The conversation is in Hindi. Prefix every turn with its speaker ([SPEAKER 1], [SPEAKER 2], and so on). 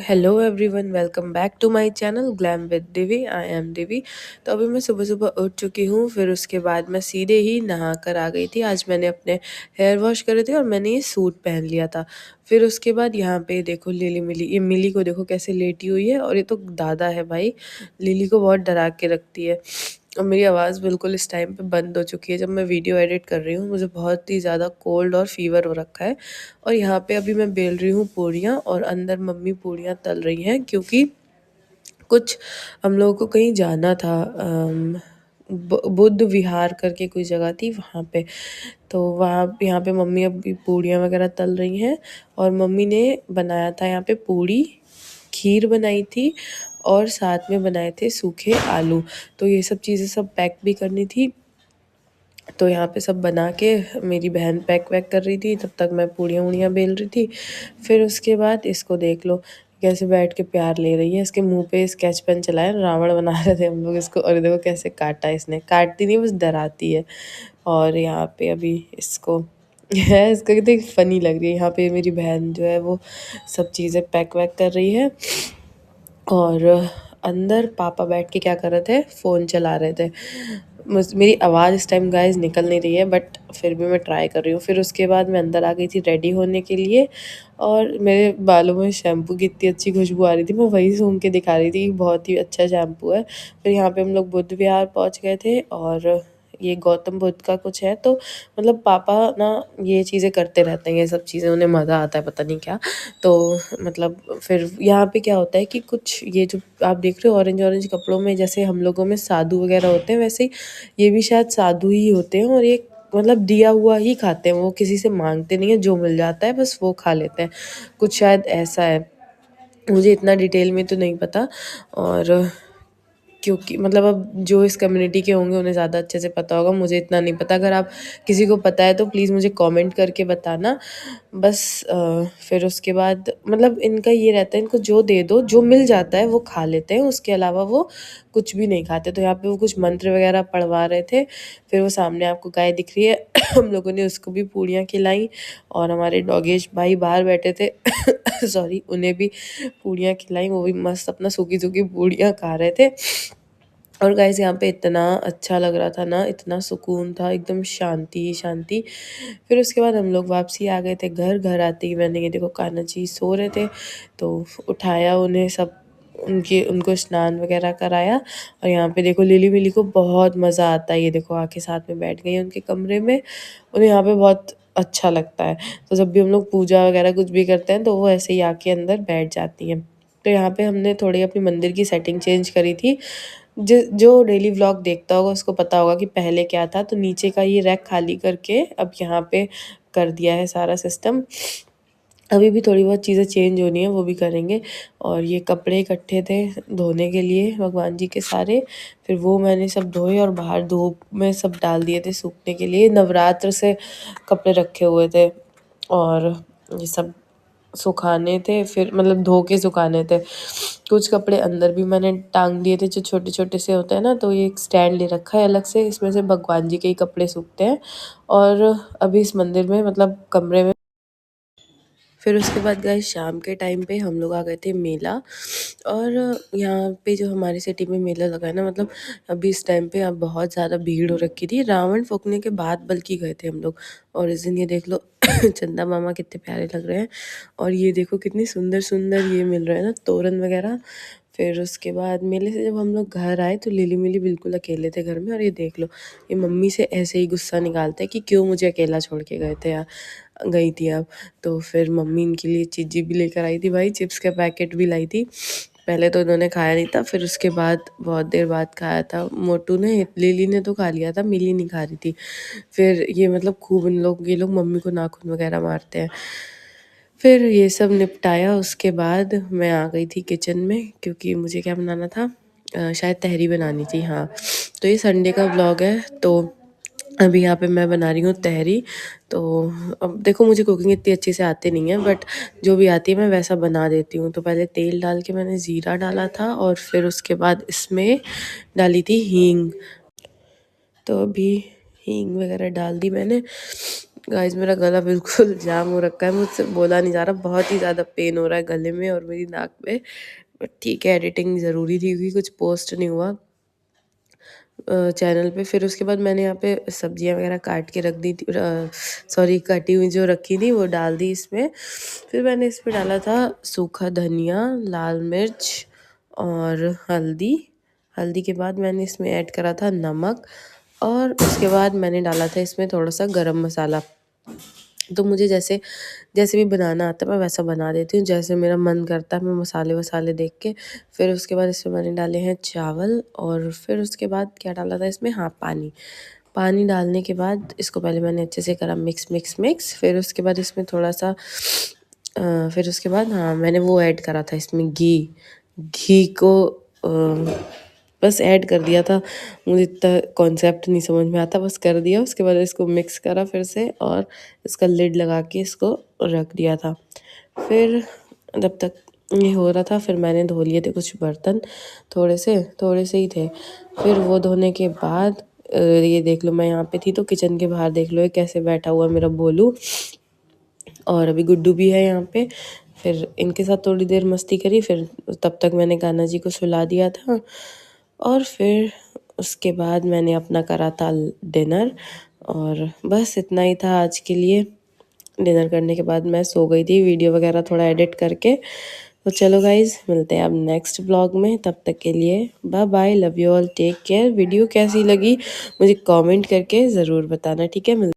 [SPEAKER 1] Hello everyone, welcome back to my channel Glam with Divi. I am Divi. तो अभी मैं सुबह सुबह उठ चुकी हूँ। फिर उसके बाद मैं सीधे ही नहा कर आ गई थी। आज मैंने अपने हेयर वॉश करे थे और मैंने ये सूट पहन लिया था। फिर उसके बाद यहाँ पे देखो लिली मिली, ये मिली को देखो कैसे लेटी हुई है। और ये तो दादा है भाई, लिली को बहुत डरा के रखती है। और मेरी आवाज़ बिल्कुल इस टाइम पे बंद हो चुकी है जब मैं वीडियो एडिट कर रही हूँ। मुझे बहुत ही ज़्यादा कोल्ड और फीवर हो रखा है। और यहाँ पे अभी मैं बेल रही हूँ पूड़ियाँ और अंदर मम्मी पूड़ियाँ तल रही हैं, क्योंकि कुछ हम लोगों को कहीं जाना था। बुद्ध विहार करके कोई जगह थी वहाँ पे। तो वहाँ यहाँ पे मम्मी अभी पूड़ियाँ वगैरह तल रही हैं। और मम्मी ने बनाया था यहाँ पे पूड़ी, खीर बनाई थी और साथ में बनाए थे सूखे आलू। तो ये सब चीज़ें सब पैक भी करनी थी। तो यहाँ पे सब बना के मेरी बहन पैक वैक कर रही थी, तब तक मैं पूड़ियाँ वूड़ियाँ बेल रही थी। फिर उसके बाद इसको देख लो कैसे बैठ के प्यार ले रही है। इसके मुंह पे स्केच पेन चलाए, रावण बना रहे थे हम लोग इसको। और देखो कैसे काटा इसने, काटती नहीं बस डराती है। और यहाँ पे अभी इसको है, इसका कितनी फ़नी लग रही है। यहाँ पे मेरी बहन जो है वो सब चीज़ें पैक वैक कर रही है। और अंदर पापा बैठ के क्या कर रहे थे, फ़ोन चला रहे थे। मेरी आवाज़ इस टाइम गाइस निकल नहीं रही है, बट फिर भी मैं ट्राई कर रही हूँ। फिर उसके बाद मैं अंदर आ गई थी रेडी होने के लिए। और मेरे बालों में शैम्पू की इतनी अच्छी खुशबू आ रही थी, मैं वही सूंघ के दिखा रही थी कि बहुत ही अच्छा शैम्पू है। फिर यहाँ पे हम लोग बुद्ध विहार पहुँच गए थे। और ये गौतम बुद्ध का कुछ है, तो मतलब पापा ना ये चीज़ें करते रहते हैं, ये सब चीज़ें उन्हें मज़ा आता है पता नहीं क्या। तो मतलब फिर यहाँ पे क्या होता है कि कुछ ये जो आप देख रहे हो ऑरेंज ऑरेंज कपड़ों में, जैसे हम लोगों में साधु वगैरह होते हैं, वैसे ही ये भी शायद साधु ही होते हैं। और ये मतलब दिया हुआ ही खाते हैं, वो किसी से मांगते नहीं है, जो मिल जाता है बस वो खा लेते हैं। कुछ शायद ऐसा है, मुझे इतना डिटेल में तो नहीं पता। और क्योंकि मतलब अब जो इस कम्युनिटी के होंगे उन्हें ज़्यादा अच्छे से पता होगा, मुझे इतना नहीं पता। अगर आप किसी को पता है तो प्लीज़ मुझे कमेंट करके बताना। बस फिर उसके बाद मतलब इनका ये रहता है, इनको जो दे दो, जो मिल जाता है वो खा लेते हैं, उसके अलावा वो कुछ भी नहीं खाते। तो यहाँ पे वो कुछ मंत्र वगैरह पढ़वा रहे थे। फिर वो सामने आपको गाय दिख रही है हम लोगों ने उसको भी पूड़ियाँ खिलाई। और हमारे डॉगेश भाई बाहर बैठे थे सॉरी, उन्हें भी पूड़ियाँ खिलाई, वो भी मस्त अपना सूखी सूखी पूड़ियाँ खा रहे थे। और गाइस यहाँ पे इतना अच्छा लग रहा था ना, इतना सुकून था, एकदम शांति ही शांति। फिर उसके बाद हम लोग वापसी आ गए थे घर। घर आते ही मैंने ये देखो कान्हा जी सो रहे थे, तो उठाया उन्हें, सब उनको स्नान वगैरह कराया। और यहाँ पे देखो लिली मिली को बहुत मज़ा आता है, ये देखो आके साथ में बैठ गई है उनके कमरे में। उन्हें यहाँ पे बहुत अच्छा लगता है। तो जब भी हम लोग पूजा वगैरह कुछ भी करते हैं तो वो ऐसे ही आके अंदर बैठ जाती हैं। तो यहाँ पे हमने थोड़ी अपनी मंदिर की सेटिंग चेंज करी थी। जो डेली व्लॉग देखता होगा उसको पता होगा कि पहले क्या था। तो नीचे का ये रैक खाली करके अब यहाँ पे कर दिया है सारा सिस्टम। अभी भी थोड़ी बहुत चीज़ें चेंज होनी है, वो भी करेंगे। और ये कपड़े इकट्ठे थे धोने के लिए भगवान जी के सारे, फिर वो मैंने सब धोए और बाहर धूप में सब डाल दिए थे सूखने के लिए। नवरात्र से कपड़े रखे हुए थे और ये सब सुखाने थे, फिर मतलब धो के सुखाने थे। कुछ कपड़े अंदर भी मैंने टांग दिए थे जो छोटे छोटे से होते हैं ना, तो ये एक स्टैंड ले रखा है अलग से, इसमें से भगवान जी के ही कपड़े सूखते हैं। और अभी इस मंदिर में मतलब कमरे में। फिर उसके बाद गए शाम के टाइम पे हम लोग आ गए थे मेला। और यहाँ पे जो हमारी सिटी में मेला लगा है ना, मतलब अभी इस टाइम पे अब बहुत ज़्यादा भीड़ हो रखी थी, रावण फूकने के बाद बल्कि गए थे हम लोग। और इस दिन ये देख लो चंदा मामा कितने प्यारे लग रहे हैं। और ये देखो कितनी सुंदर सुंदर ये मिल रहा है ना, तोरण वगैरह। फिर उसके बाद मेले से जब हम लोग घर आए तो लिली मिली बिल्कुल अकेले थे घर में। और ये देख लो, ये मम्मी से ऐसे ही गुस्सा निकालते हैं कि क्यों मुझे अकेला छोड़ के गए थे, गई थी आप। तो फिर मम्मी इनके लिए चीज़ी भी लेकर आई थी भाई, चिप्स का पैकेट भी लाई थी। पहले तो इन्होंने खाया नहीं था, फिर उसके बाद बहुत देर बाद खाया था मोटू ने। लिली ने तो खा लिया था, मिली नहीं खा रही थी। फिर ये मतलब खूब ये लोग मम्मी को नाखून वगैरह मारते हैं। फिर ये सब निपटाया, उसके बाद मैं आ गई थी किचन में, क्योंकि मुझे क्या बनाना था, शायद तहरी बनानी थी। हाँ, तो ये संडे का व्लॉग है। तो अभी यहाँ पे मैं बना रही हूँ तहरी। तो अब देखो मुझे कुकिंग इतनी अच्छी से आती नहीं है, बट जो भी आती है मैं वैसा बना देती हूँ। तो पहले तेल डाल के मैंने ज़ीरा डाला था और फिर उसके बाद इसमें डाली थी हींग। तो अभी हींग वगैरह डाल दी मैंने। गाइस मेरा गला बिल्कुल जाम हो रखा है, मुझसे बोला नहीं जा रहा, बहुत ही ज़्यादा पेन हो रहा है गले में और मेरी नाक में। बट ठीक है, एडिटिंग ज़रूरी थी क्योंकि कुछ पोस्ट नहीं हुआ चैनल पे। फिर उसके बाद मैंने यहाँ पे सब्जियाँ वगैरह काट के रख दी थी, सॉरी कटी हुई जो रखी थी वो डाल दी इसमें। फिर मैंने इसमें डाला था सूखा धनिया, लाल मिर्च और हल्दी। हल्दी के बाद मैंने इसमें ऐड करा था नमक और उसके बाद मैंने डाला था इसमें थोड़ा सा गरम मसाला। तो मुझे जैसे जैसे भी बनाना आता है मैं वैसा बना देती हूँ, जैसे मेरा मन करता है मैं मसाले वसाले देख के। फिर उसके बाद इसमें मैंने डाले हैं चावल और फिर उसके बाद क्या डाला था इसमें, हाँ पानी। पानी डालने के बाद इसको पहले मैंने अच्छे से करा मिक्स मिक्स मिक्स। फिर उसके बाद इसमें थोड़ा सा फिर उसके बाद हाँ मैंने वो ऐड करा था इसमें घी। घी को बस ऐड कर दिया था, मुझे इतना कॉन्सेप्ट नहीं समझ में आता, बस कर दिया। उसके बाद इसको मिक्स करा फिर से और इसका लिड लगा के इसको रख दिया था। फिर जब तक ये हो रहा था फिर मैंने धो लिए थे कुछ बर्तन, थोड़े से ही थे। फिर वो धोने के बाद ये देख लो मैं यहाँ पे थी तो किचन के बाहर देख लो ये कैसे बैठा हुआ मेरा बोलू, और अभी गुड्डू भी है यहाँ पे। फिर इनके साथ थोड़ी देर मस्ती करी, फिर तब तक मैंने कान्हा जी को सुला दिया था और फिर उसके बाद मैंने अपना करा था डिनर। और बस इतना ही था आज के लिए। डिनर करने के बाद मैं सो गई थी वीडियो वगैरह थोड़ा एडिट करके। तो चलो गाइज मिलते हैं अब नेक्स्ट ब्लॉग में, तब तक के लिए bye bye, love you all, take care. Video कैसी लगी मुझे कमेंट करके ज़रूर बताना, ठीक है।